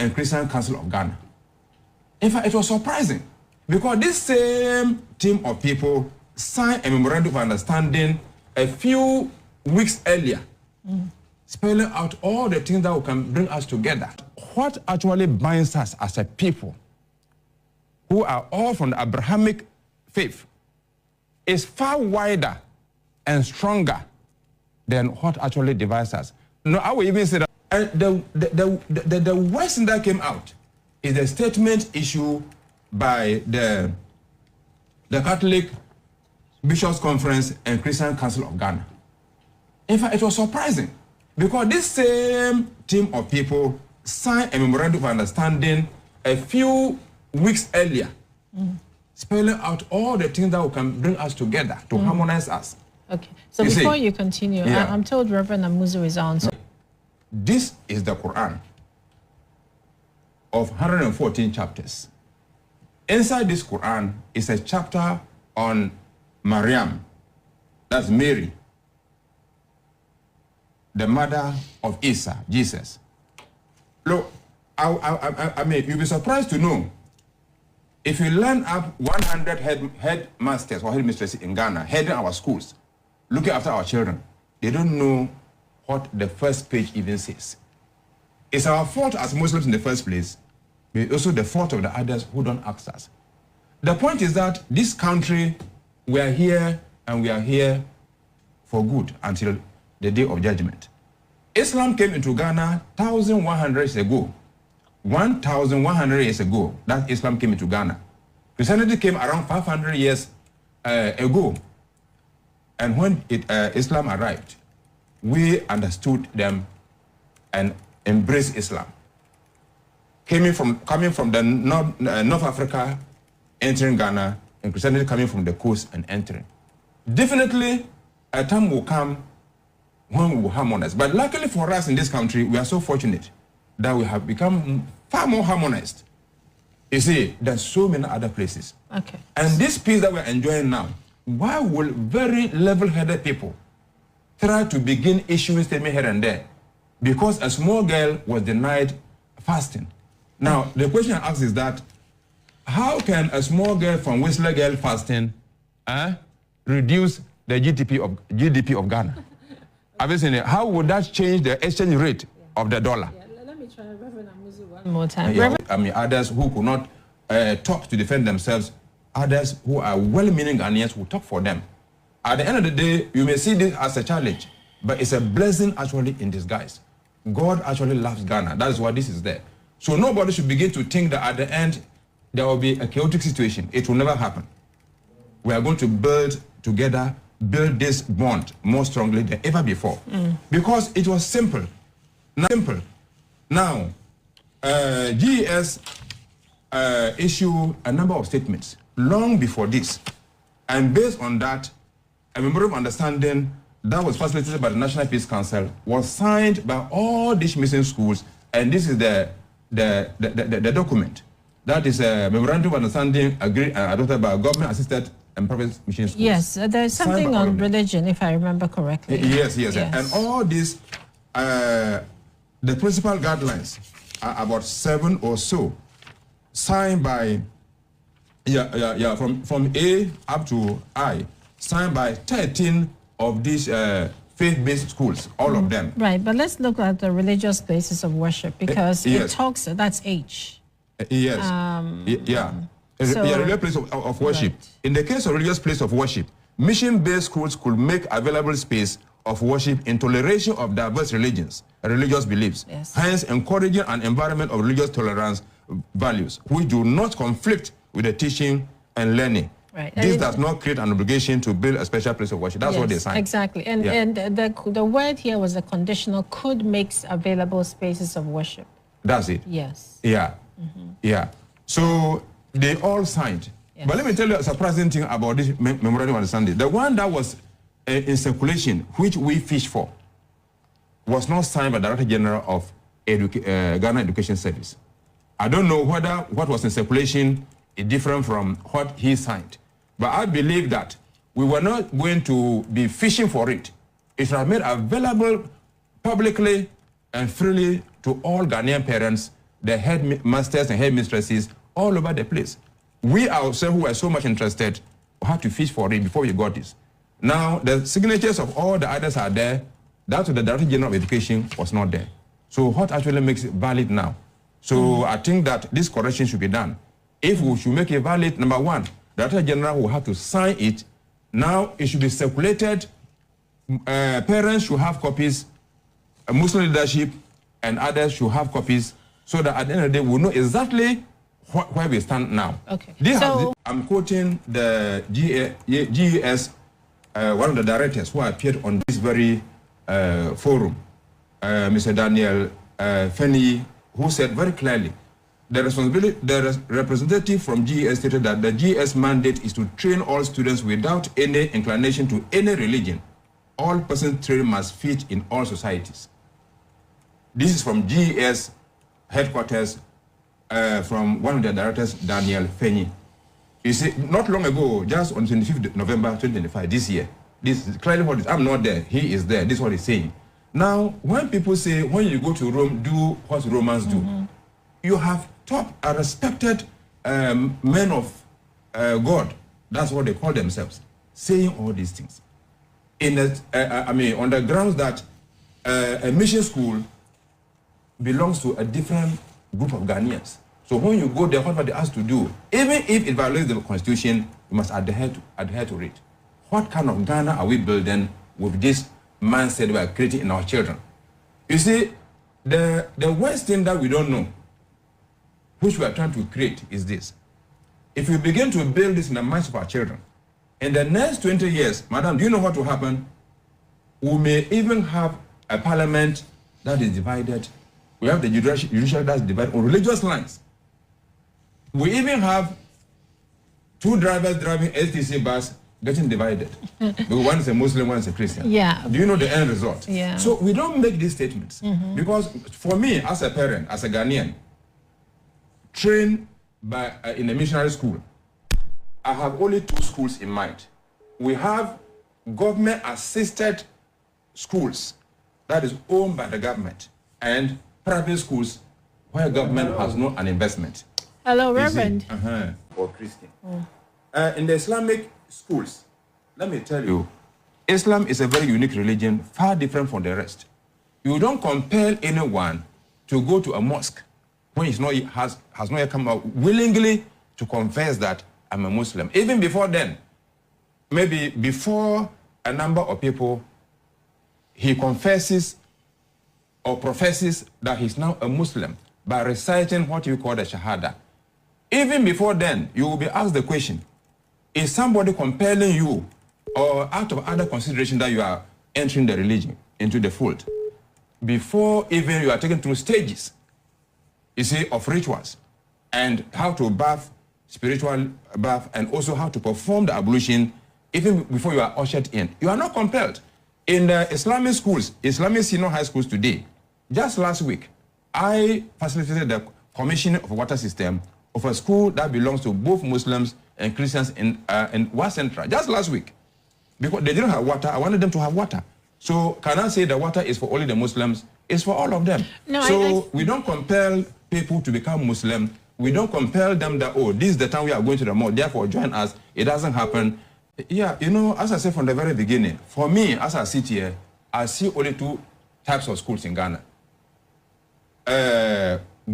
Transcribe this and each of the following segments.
and Christian Council of Ghana. In fact, it was surprising because this same team of people signed a memorandum of understanding a few weeks earlier, spelling out all the things that can bring us together. What actually binds us as a people who are all from the Abrahamic faith is far wider and stronger than what actually divides us. No, I will even say that the worst thing that came out is the statement issued by the Catholic Bishops' Conference and Christian Council of Ghana. In fact, it was surprising because this same team of people signed a memorandum of understanding a few weeks earlier, spelling out all the things that can bring us together, to harmonize us. Okay, so before you continue, I'm told Reverend Amuzu is on. This is the Quran of 114 chapters. Inside this Quran is a chapter on Maryam, that's Mary, the mother of Isa, Jesus. Look, I mean, you'll be surprised to know, if you learn up 100 headmasters or headmistresses in Ghana, heading our schools, looking after our children, they don't know what the first page even says. It's our fault as Muslims in the first place, but also the fault of the others who don't ask us. The point is that this country, we are here and we are here for good until the day of judgment. Islam came into Ghana 1,100 years ago. 1,100 years ago, that Islam came into Ghana. Christianity came around 500 years ago. And when Islam arrived, we understood them and embraced Islam. Coming from the North Africa, entering Ghana, and Christianity coming from the coast and entering. Definitely, a time will come when we will harmonize. But luckily for us in this country, we are so fortunate that we have become far more harmonized. You see, there's so many other places. Okay. And this peace that we're enjoying now, why will very level-headed people try to begin issuing statements here and there? Because a small girl was denied fasting. Now, the question I ask is that, how can a small girl from Whistler girl fasting reduce the GDP of Ghana? Have you seen it? How would that change the exchange rate of the dollar? Let me try Reverend Amuzu one more time. I mean, others who could not talk to defend themselves, others who are well-meaning Ghanaians will talk for them. At the end of the day, you may see this as a challenge, but it's a blessing actually in disguise. God actually loves Ghana. That is why this is there. So nobody should begin to think that at the end, there will be a chaotic situation. It will never happen. We are going to build together, build this bond more strongly than ever before. Because it was simple. Now, GES issued a number of statements long before this. And based on that, a memorandum of understanding that was facilitated by the National Peace Council was signed by all these mission schools. And this is the document. That is a memorandum of understanding agreed and adopted by government-assisted and private mission schools. Yes, there's something on religion, if I remember correctly. Yes. And all these, the principal guidelines are about 7 or so, signed by, from A up to I, signed by 13 of these faith-based schools, all of them. Right, but let's look at the religious places of worship, because it talks, that's H. Yes. Religious place of worship. Right. In the case of religious place of worship, mission-based schools could make available space of worship in toleration of diverse religions and religious beliefs, hence encouraging an environment of religious tolerance values, which do not conflict with the teaching and learning. Right. This does not create an obligation to build a special place of worship. That's what they signed. Exactly. And the word here was a conditional, could make available spaces of worship. That's it. Yes. Yeah. So they all signed. Yes. But let me tell you a surprising thing about this memorandum of understanding. The one that was in circulation, which we fish for, was not signed by the Director General of Ghana Education Service. I don't know whether what was in circulation is different from what he signed. But I believe that we were not going to be fishing for it. It was made available publicly and freely to all Ghanaian parents the headmasters and headmistresses all over the place. We ourselves, who were so much interested, had to fish for it before we got this. Now, the signatures of all the others are there. That of the Director General of Education was not there. So what actually makes it valid now? So I think that this correction should be done. If we should make it valid, number one, the Director General will have to sign it. Now it should be circulated. Parents should have copies. Muslim leadership and others should have copies, so that at the end of the day, we'll know exactly where we stand now. Okay. I'm quoting the GES, one of the directors who appeared on this very forum, Mr. Daniel Fenny, who said very clearly, the representative from GES stated that the GES mandate is to train all students without any inclination to any religion. All persons trained must fit in all societies. This is from GES headquarters, from one of the directors, Daniel Fenny. You see, not long ago, just on 25th November 2025, this year, this is clearly what it is. I'm not there, he is there, this is what he's saying. Now, when people say, when you go to Rome, do what Romans do, you have top, respected men of God, that's what they call themselves, saying all these things. On the grounds that a mission school belongs to a different group of Ghanaians. So when you go there, whatever they ask to do, even if it violates the constitution, you must adhere to it. What kind of Ghana are we building with this mindset we are creating in our children? You see, the worst thing that we don't know, which we are trying to create, is this. If we begin to build this in the minds of our children, in the next 20 years, madam, do you know what will happen? We may even have a parliament that is divided. We have the judiciary that's divided on religious lines. We even have two drivers driving STC bus getting divided. One is a Muslim, one is a Christian. Yeah. Do you know the end result? Yeah. So we don't make these statements. Because for me, as a parent, as a Ghanaian, trained in a missionary school, I have only two schools in mind. We have government-assisted schools that is owned by the government, and private schools where government has no an investment. Hello, Reverend. Or Christian. In the Islamic schools, let me tell you, Islam is a very unique religion, far different from the rest. You don't compel anyone to go to a mosque when he's not, has not yet come out willingly to confess that I'm a Muslim. Even before then, maybe before a number of people, he confesses or professes that he's now a Muslim by reciting what you call the Shahada. Even before then, you will be asked the question, is somebody compelling you or out of other consideration that you are entering the religion into the fold? Before even you are taken through stages, you see, of rituals and how to bath, spiritual bath, and also how to perform the ablution even before you are ushered in. You are not compelled. In the Islamic schools, Islamic senior high schools today, just last week, I facilitated the commissioning of a water system of a school that belongs to both Muslims and Christians in West Central, just last week. Because they didn't have water, I wanted them to have water. So can I say the water is for only the Muslims? It's for all of them. No, so we don't compel people to become Muslim. We don't compel them that, oh, this is the time we are going to the mosque, therefore join us. It doesn't happen. Yeah, you know, as I said from the very beginning, for me, as I sit here, I see only two types of schools in Ghana.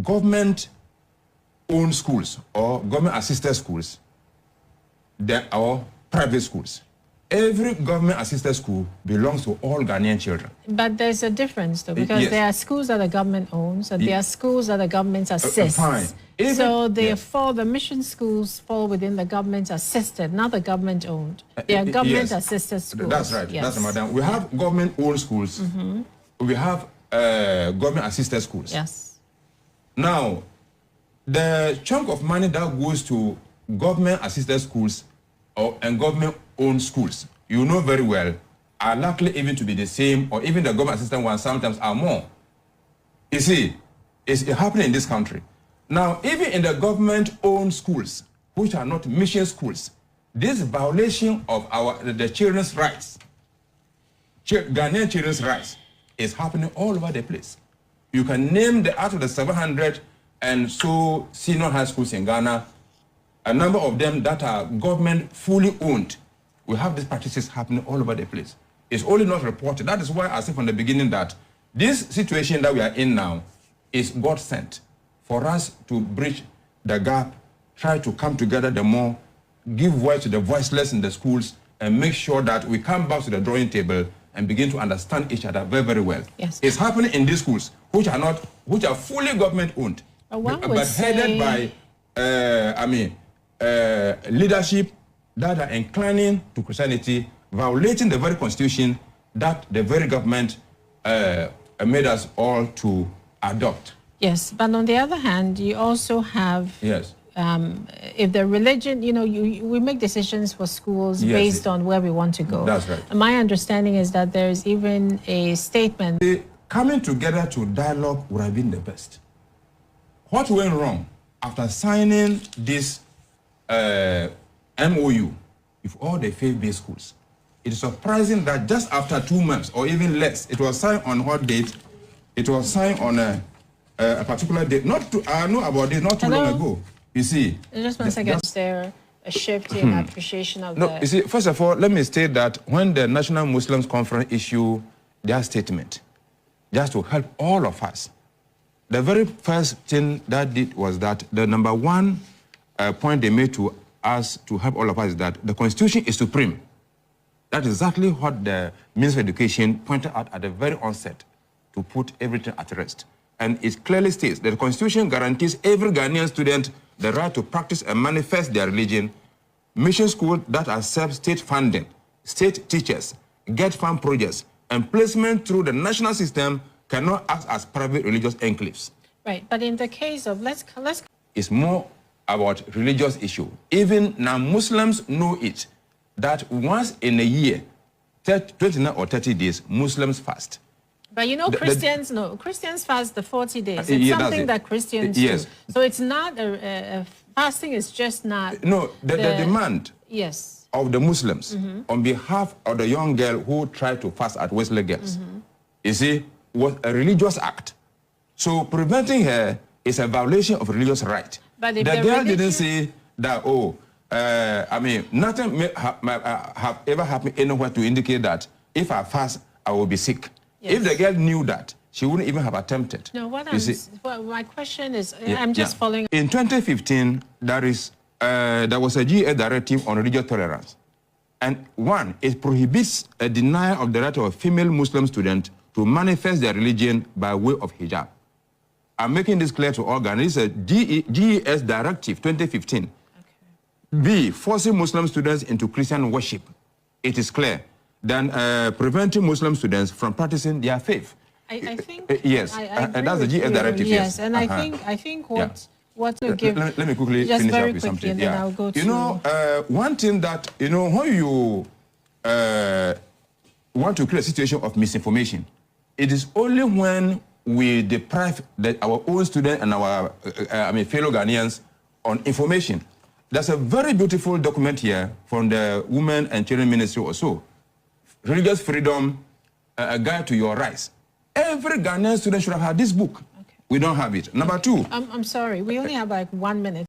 Government-owned schools or government-assisted schools, or private schools. Every government-assisted school belongs to all Ghanaian children. But there's a difference, though, because there are schools that the government owns, and there are schools that the government assists. Fine. So therefore, the mission schools fall within the government-assisted, not the government-owned. They are government-assisted schools. That's right. Yes. That's madam. We have government-owned schools. We have government-assisted schools. Yes. Now, the chunk of money that goes to government-assisted schools and government-owned schools, you know very well, are likely even to be the same, or even the government-assisted ones sometimes are more. You see, it's happening in this country. Now, even in the government-owned schools, which are not mission schools, this violation of the children's rights, Ghanaian children's rights, is happening all over the place. You can name out of the 700 and so senior high schools in Ghana, a number of them that are government fully owned, we have these practices happening all over the place. It's only not reported. That is why I said from the beginning that this situation that we are in now is God sent for us to bridge the gap, try to come together the more, give voice to the voiceless in the schools, and make sure that we come back to the drawing table and begin to understand each other very, very well. Yes. It's happening in these schools, which are fully government owned, but headed by leadership that are inclining to Christianity, violating the very constitution that the very government made us all to adopt. Yes, but on the other hand, you also have, yes, if the religion, we make decisions for schools based on where we want to go. That's right. My understanding is that there's even a statement. Coming together to dialogue would have been the best. What went wrong after signing this MOU with all the faith-based schools? It is surprising that just after 2 months or even less, it was signed on what date? It was signed on a particular date. I know about this not too long ago. You see. Just one second. Is there a shift in appreciation of you see, first of all, let me state that when the National Muslims Conference issued their statement, just to help all of us, the very first thing that did was that the number one point they made to us to help all of us is that the Constitution is supreme. That's exactly what the Minister of Education pointed out at the very onset to put everything at rest. And it clearly states that the Constitution guarantees every Ghanaian student the right to practice and manifest their religion. Mission schools that accept state funding, state teachers, get fund projects, and placement through the national system cannot act as private religious enclaves. Right, but in the case of, let's it's more about religious issue. Even now, Muslims know it, that once in a year, 29 or 30 days, Muslims fast. But Christians, no, Christians fast the 40 days. It's something that Christians do. So it's not fasting is just not... No, the demand of the Muslims on behalf of the young girl who tried to fast at Wesley Girls, you see, was a religious act. So preventing her is a violation of religious right. But if the girl didn't say that, nothing may have ever happened anywhere to indicate that if I fast, I will be sick. Yes. If the girl knew that, she wouldn't even have attempted. No, my question is, I'm just following. In 2015, there was a GA directive on religious tolerance. And one, it prohibits a denial of the right of a female Muslim student to manifest their religion by way of hijab. I'm making this clear to all Ghanaians. It's a GES directive 2015. Okay. B, forcing Muslim students into Christian worship. It is clear. Then preventing Muslim students from practicing their faith. I think yes, and that's the GS directive. Yes, and I think what to give. Let me quickly finish up with something. And then I'll go to one thing that when you want to create a situation of misinformation, it is only when we deprive our own students and our fellow Ghanaians on information. There's a very beautiful document here from the Women and Children Ministry or so. Religious Freedom, a Guide to Your Rights. Every Ghanaian student should have had this book. Okay. We don't have it. Number two. I'm sorry, we only have like 1 minute.